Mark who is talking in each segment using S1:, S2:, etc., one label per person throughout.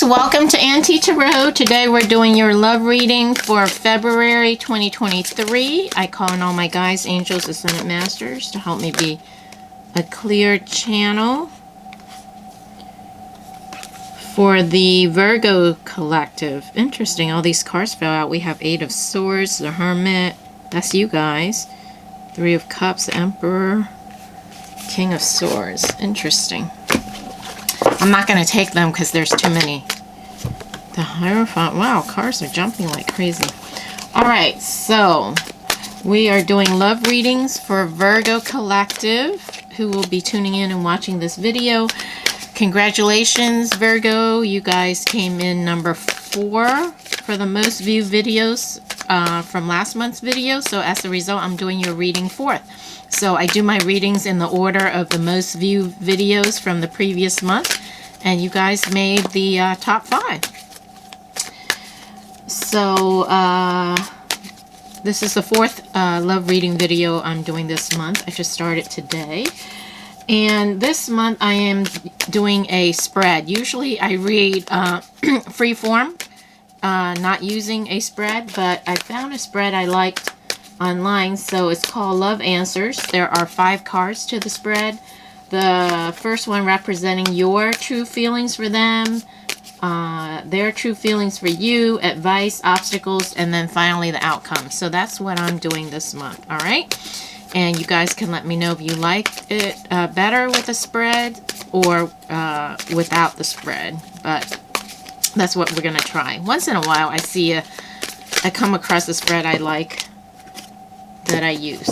S1: folks, welcome to Auntie Tarot. Today we're doing your love reading for February 2023. I call on all my guides, angels, ascended masters to help me be a clear channel for the Virgo collective. Interesting, all these cards fell out. We have Eight of Swords, the Hermit, that's you guys. Three of Cups, the Emperor, King of Swords. Interesting. I'm not going to take them because there's too many. The Hierophant. Wow, cards are jumping like crazy. Alright, so we are doing love readings for Virgo collective who will be tuning in and watching this video. Congratulations, Virgo. You guys came in number 4 for the most viewed videos from last month's video. So as a result, I'm doing your reading 4th. So I do my readings in the order of the most viewed videos from the previous month. And you guys made the top 5. So this is the 4th love reading video I'm doing this month. I just started today. And this month I am doing a spread. Usually I read freeform, not using a spread. But I found a spread I liked online. So it's called Love Answers. There are 5 cards to the spread. The first one representing your true feelings for them, their true feelings for you, advice, obstacles, and then finally the outcome. So that's what I'm doing this month, all right? And you guys can let me know if you like it better with a spread or without the spread. But that's what we're going to try. Once in a while, I come across a spread I like that I use.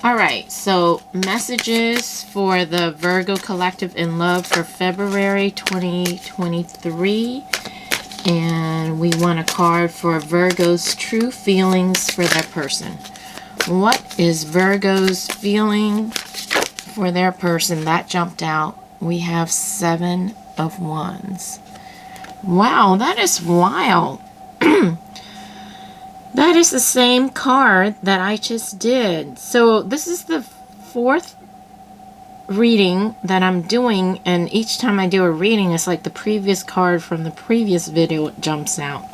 S1: Alright, so messages for the Virgo collective in love for February 2023. And we want a card for Virgo's true feelings for their person. What is Virgo's feeling for their person? That jumped out. We have 7 of Wands. Wow, that is wild. That is the same card that I just did. So this is the 4th reading that I'm doing, and each time I do a reading, it's like the previous card from the previous video jumps out.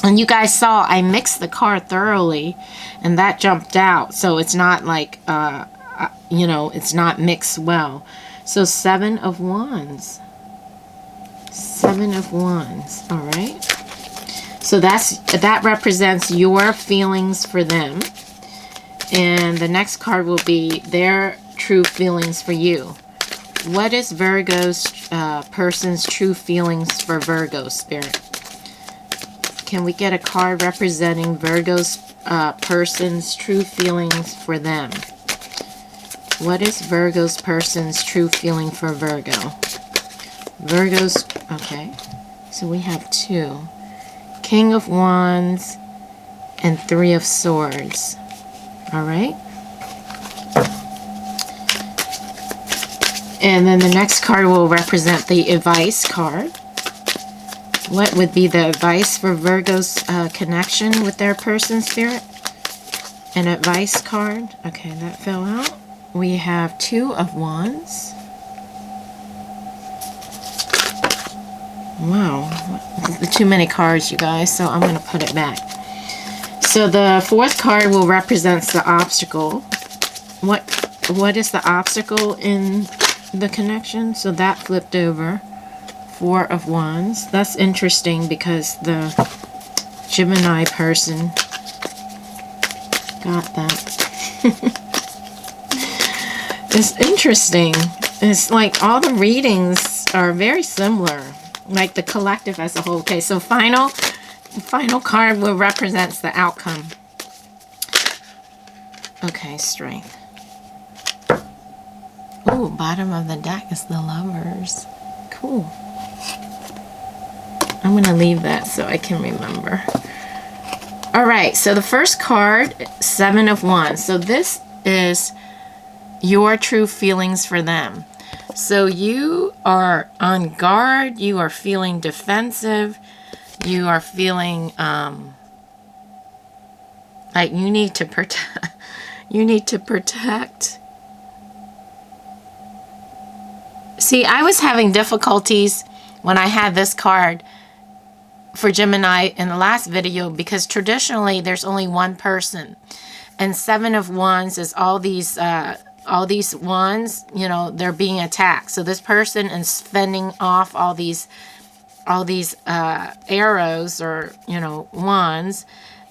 S1: And you guys saw I mixed the card thoroughly, and that jumped out. So it's not like, you know, it's not mixed well. So 7 of Wands. 7 of Wands, all right? So that represents your feelings for them. And the next card will be their true feelings for you. What is Virgo's person's true feelings for Virgo, Spirit? Can we get a card representing Virgo's person's true feelings for them? What is Virgo's person's true feeling for Virgo? Virgo's, okay. So we have 2. King of Wands and 3 of Swords. Alright. And then the next card will represent the advice card. What would be the advice for Virgo's connection with their person, Spirit? An advice card. Okay, that fell out. We have 2 of Wands. Wow, too many cards, you guys, so I'm going to put it back. So the 4th card will represent the obstacle. What is the obstacle in the connection? So that flipped over. 4 of Wands. That's interesting because the Gemini person got that. It's interesting. It's like all the readings are very similar. Like the collective as a whole. Okay, so final card will represents the outcome. Okay, Strength. Ooh, bottom of the deck is the Lovers. Cool. I'm going to leave that so I can remember. Alright, so the first card, 7 of Wands. So this is your true feelings for them. So you are on guard, you are feeling defensive, you are feeling like you need to protect. See, I was having difficulties when I had this card for Gemini in the last video, because traditionally there's only one person, and Seven of Wands is all these wands, you know, they're being attacked. So this person is fending off all these arrows, or, you know, wands.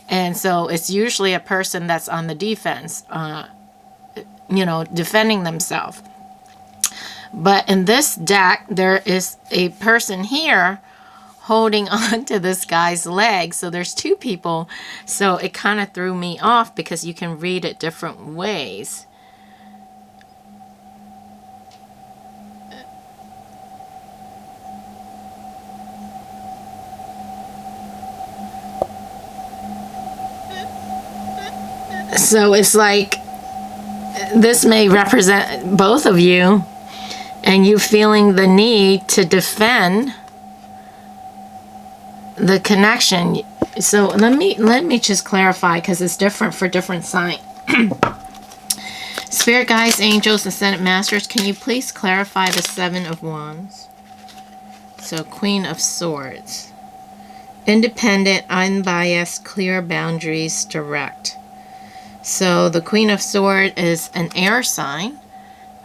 S1: And so it's usually a person that's on the defense, you know, defending themselves. But in this deck, there is a person here holding on to this guy's leg. So there's two people. So it kind of threw me off, because you can read it different ways. So it's like this may represent both of you, and you feeling the need to defend the connection. So let me just clarify, because it's different for different signs. Spirit guides, angels, ascended masters, can you please clarify the Seven of Wands? So Queen of Swords. Independent, unbiased, clear boundaries, direct. So the Queen of Swords is an air sign,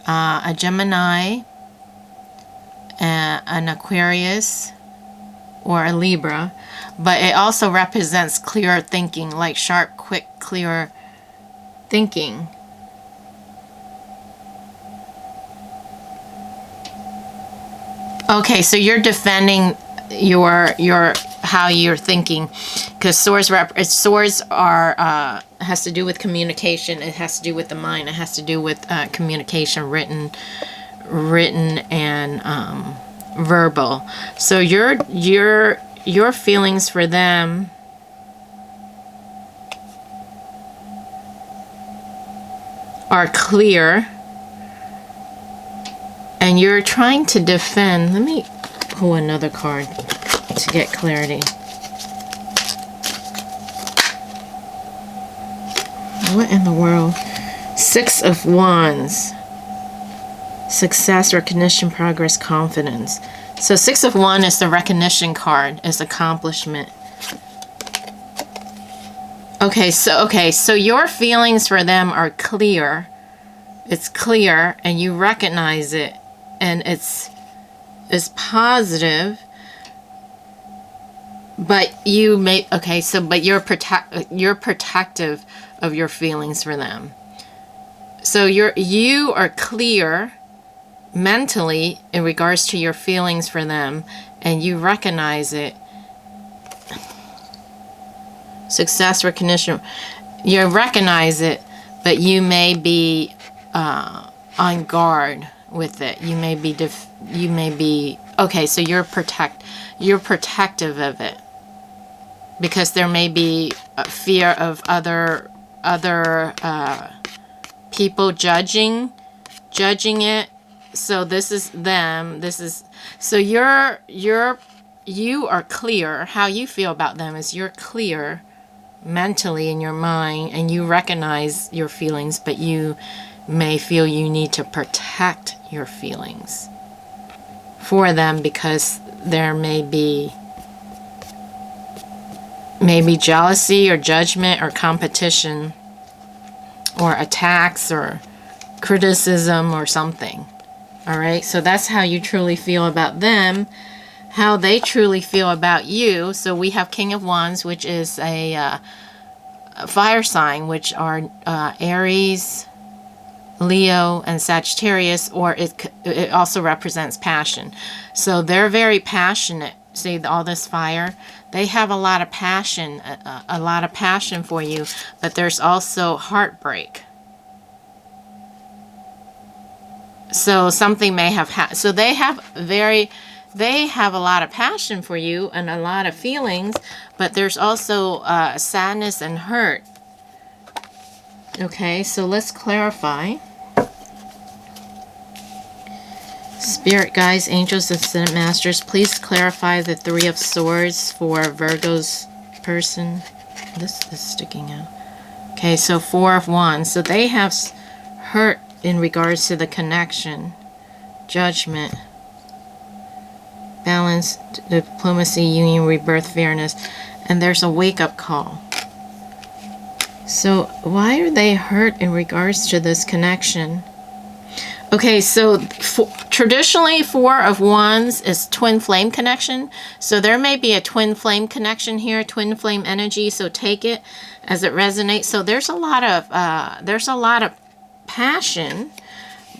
S1: a Gemini, an Aquarius, or a Libra, but it also represents clear thinking, like sharp, quick, clear thinking. Okay, so you're defending your how you're thinking, because swords are has to do with communication. It has to do with the mind. It has to do with communication, written and verbal. So your feelings for them are clear, and you're trying to defend. Let me pull another card to get clarity. What in the world? Six of Wands. Success, recognition, progress, confidence. So Six of Wands is the recognition card, is accomplishment. Okay, so your feelings for them are clear. It's clear, and you recognize it, and it's positive. But you may, okay, so but you're protective of your feelings for them. So you are clear mentally in regards to your feelings for them, and you recognize it. Success, recognition, you recognize it, but you may be on guard with it. You may be okay, so you're protective of it, because there may be a fear of other people judging it. So this is them. So you are clear. How you feel about them is you're clear mentally in your mind, and you recognize your feelings, but you may feel you need to protect your feelings for them, because there may be jealousy or judgment or competition or attacks or criticism or something. All right, so that's how you truly feel about them, how they truly feel about you. So we have King of Wands, which is a fire sign, which are Aries, Leo, and Sagittarius, or it also represents passion. So they're very passionate. See all this fire? They have a lot of passion, a lot of passion for you, but there's also heartbreak. So something may have so they have a lot of passion for you and a lot of feelings, but there's also sadness and hurt. Okay, so let's clarify. Spirit guides, angels, and ascended masters, please clarify the Three of Swords for Virgo's person. This is sticking out. Okay, so Four of Wands. So they have hurt in regards to the connection, judgment, balance. balance, diplomacy, union, rebirth, fairness. And there's a wake-up call. So why are they hurt in regards to this connection? Okay, so traditionally, Four of Wands is twin flame connection. So there may be a twin flame connection here, twin flame energy. So take it as it resonates. So there's a lot of passion,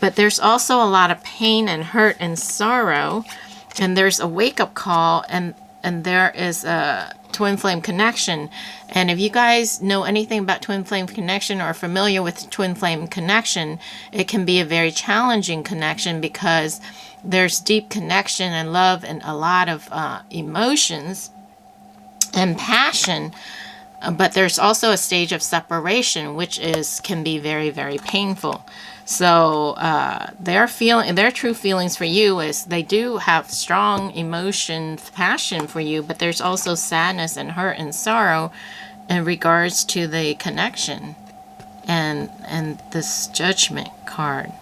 S1: but there's also a lot of pain and hurt and sorrow. And there's a wake-up call, and there is a twin flame connection. And if you guys know anything about twin flame connection or are familiar with twin flame connection, it can be a very challenging connection because there's deep connection and love and a lot of emotions and passion, but there's also a stage of separation, which can be very, very painful. So their true feelings for you is they do have strong emotion, passion for you, but there's also sadness and hurt and sorrow in regards to the connection. And this Judgment card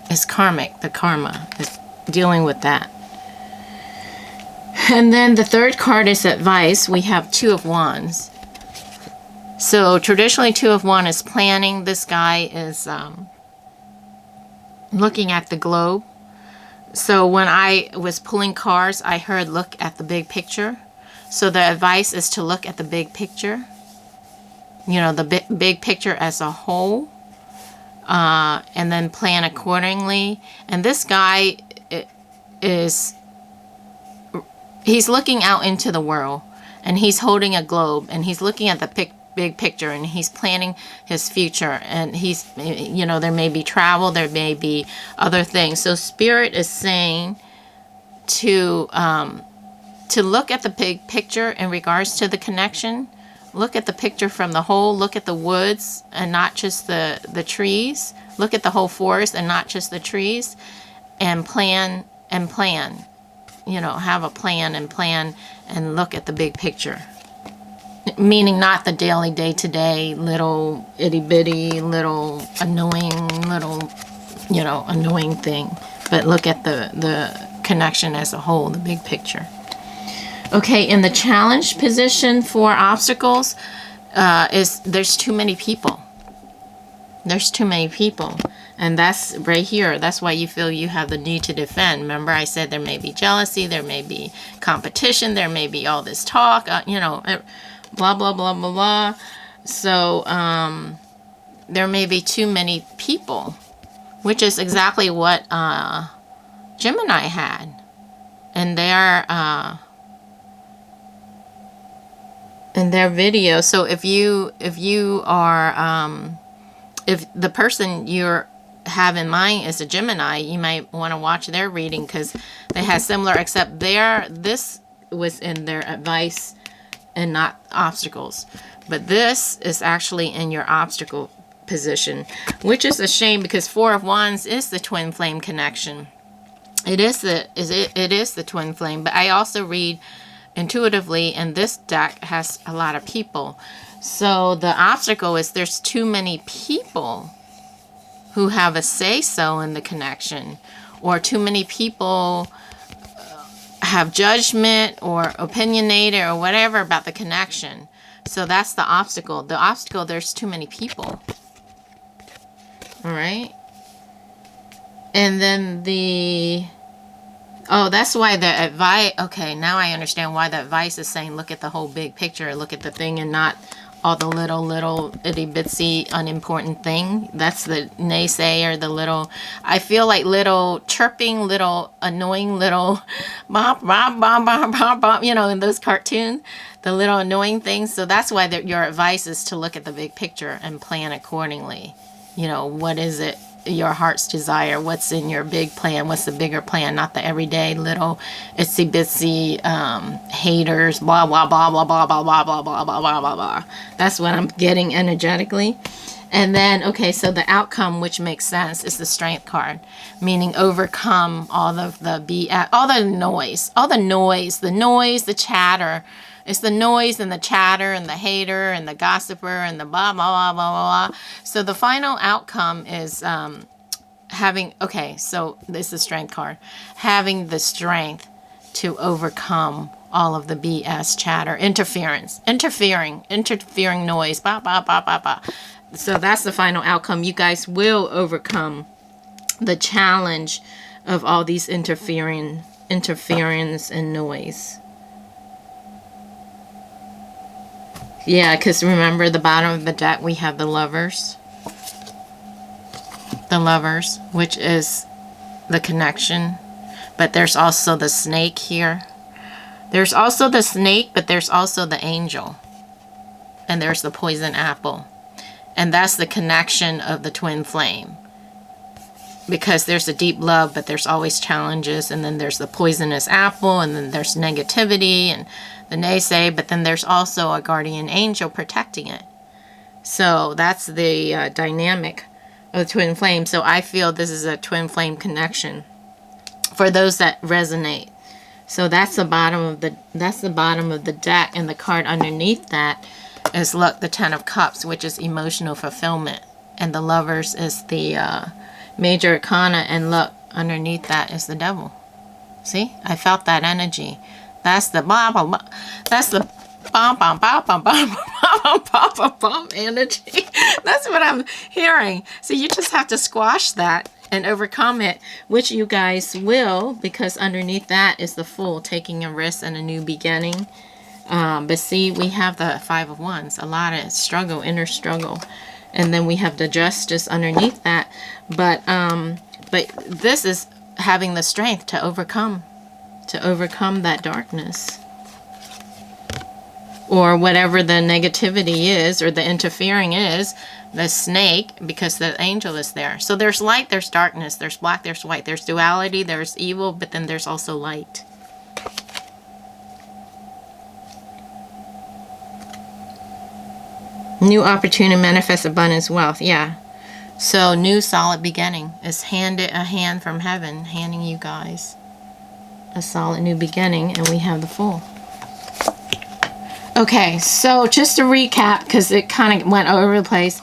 S1: is karmic. The karma is dealing with that. And then the third card is advice. We have Two of Wands. So traditionally, Two of Wands is planning. This guy is looking at the globe. So when I was pulling cards, I heard look at the big picture. So the advice is to look at the big picture. You know, the big picture as a whole. And then plan accordingly. And this guy he's looking out into the world. And he's holding a globe. And he's looking at the big picture, and he's planning his future, and he's, you know, there may be travel, there may be other things. So Spirit is saying to look at the big picture in regards to the connection. Look at the picture from the whole. Look at the woods and not just the trees. Look at the whole forest and not just the trees, and plan. You know, have a plan and look at the big picture. Meaning not the daily, day-to-day, little itty-bitty, little annoying thing. But look at the connection as a whole, the big picture. Okay, in the challenge position for obstacles, there's too many people. There's too many people. And that's right here. That's why you feel you have the need to defend. Remember, I said there may be jealousy, there may be competition, there may be all this talk, blah, blah, blah, blah, blah. So there may be too many people, which is exactly what Gemini had. And in their video. So if you are if the person you have in mind is a Gemini, you might want to watch their reading because they have similar, except this was in their advice and not obstacles. But this is actually in your obstacle position, which is a shame because Four of Wands is the twin flame connection. It is the twin flame, but I also read intuitively, and this deck has a lot of people. So the obstacle is there's too many people who have a say-so in the connection, or too many people have judgment or opinionated or whatever about the connection. So that's the obstacle. The obstacle, there's too many people. All right. And then that's why the advice, okay, now I understand why the advice is saying look at the whole big picture, look at the thing and not all the little itty-bitsy unimportant thing. That's the naysayer, the little, I feel like little chirping, little annoying, little bop, bop, bop, bop, bop, bop, in those cartoons, the little annoying things. So that's why your advice is to look at the big picture and plan accordingly. What is it? Your heart's desire, what's in your big plan, what's the bigger plan, not the everyday little itsy bitsy haters, blah blah blah blah blah blah blah blah blah blah blah blah blah. That's what I'm getting energetically. And then so the outcome, which makes sense, is the Strength card, meaning overcome all of the noise, the chatter. It's the noise and the chatter and the hater and the gossiper and the blah, blah, blah, blah, blah. So the final outcome is having, so this is the Strength card, having the strength to overcome all of the BS chatter, interfering noise, bah, bah, bah, bah, bah. So that's the final outcome. You guys will overcome the challenge of all these interference and noise. Yeah, because remember, the bottom of the deck, we have the Lovers. The Lovers, which is the connection. But there's also the Snake here. There's also the Snake, but there's also the Angel. And there's the Poison Apple. And that's the connection of the Twin Flame. Because there's a deep love, but there's always challenges. And then there's the Poisonous Apple, and then there's negativity and the naysay, but then there's also a guardian angel protecting it. So that's the dynamic of the twin flame. So I feel this is a twin flame connection for those that resonate. So that's the bottom of the deck, and the card underneath that is, look, the Ten of Cups, which is emotional fulfillment, and the Lovers is the major arcana, and look, underneath that is the Devil. See, I felt that energy. That's the blah, blah, blah. That's the bum, bum, bum, bum, bum, bum, bum, bum, bum energy. That's what I'm hearing. So you just have to squash that and overcome it, which you guys will, because underneath that is the Fool, taking a risk and a new beginning. But see, we have the Five of Wands, a lot of struggle, inner struggle. And then we have the Justice underneath that. But this is having the strength to overcome that darkness, or whatever the negativity is, or the interfering is, the Snake, because the Angel is there. So there's light, there's darkness, there's black, there's white, there's duality, there's evil, but then there's also light. New opportunity, manifest abundance, wealth. Yeah. So new solid beginning is a hand from heaven, handing you guys a solid new beginning, and we have the Fool. Okay, so just to recap, because it kind of went all over the place,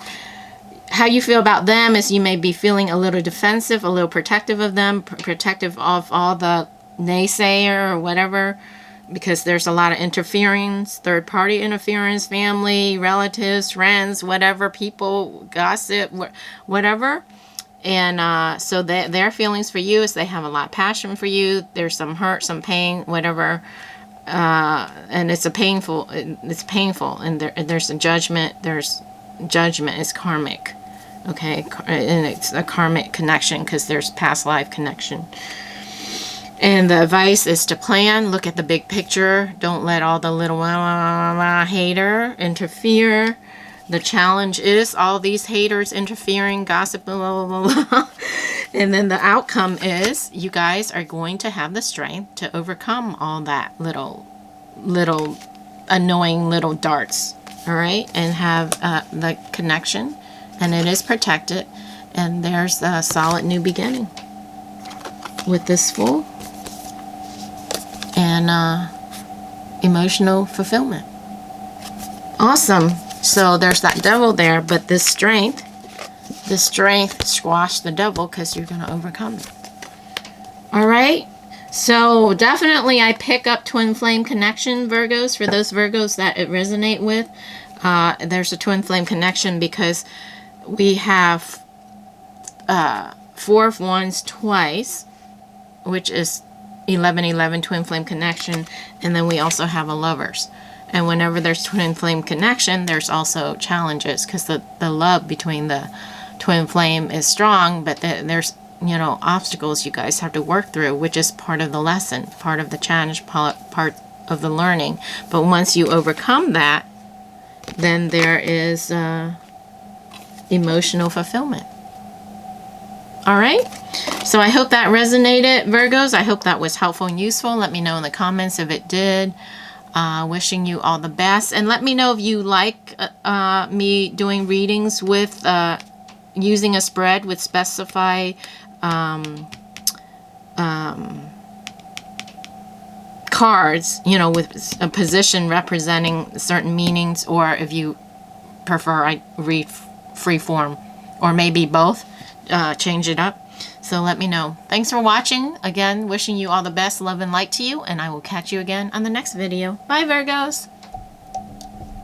S1: how you feel about them is you may be feeling a little defensive, a little protective of them, protective of all the naysayer or whatever, because there's a lot of interference, third-party interference, family, relatives, friends, whatever, people, gossip, whatever. And so their feelings for you is they have a lot of passion for you. There's some hurt, some pain, whatever. And it's painful, and there's a judgment. There's judgment is karmic, okay, and it's a karmic connection because there's past life connection. And the advice is to plan, look at the big picture. Don't let all the little hater interfere. The challenge is all these haters interfering, gossip, blah, blah, blah, blah. And then the outcome is you guys are going to have the strength to overcome all that little annoying little darts, all right? And have the connection, and it is protected, and there's a solid new beginning with this Fool and emotional fulfillment. Awesome. So there's that Devil there, but this strength squash the Devil because you're going to overcome it. All right. So definitely I pick up twin flame connection, Virgos, for those Virgos that it resonate with. There's a twin flame connection because we have Four of Wands twice, which is 11-11 twin flame connection, and then we also have a Lovers. And whenever there's twin flame connection, there's also challenges because the love between the twin flame is strong, but there's, you know, obstacles you guys have to work through, which is part of the lesson, part of the challenge, part of the learning. But once you overcome that, then there is emotional fulfillment. All right. So I hope that resonated, Virgos. I hope that was helpful and useful. Let me know in the comments if it did. Wishing you all the best. And let me know if you like me doing readings with using a spread with specified cards, you know, with a position representing certain meanings, or if you prefer I read free form, or maybe both, change it up. So let me know. Thanks for watching. Again, wishing you all the best, love and light to you, and I will catch you again on the next video. Bye, Virgos!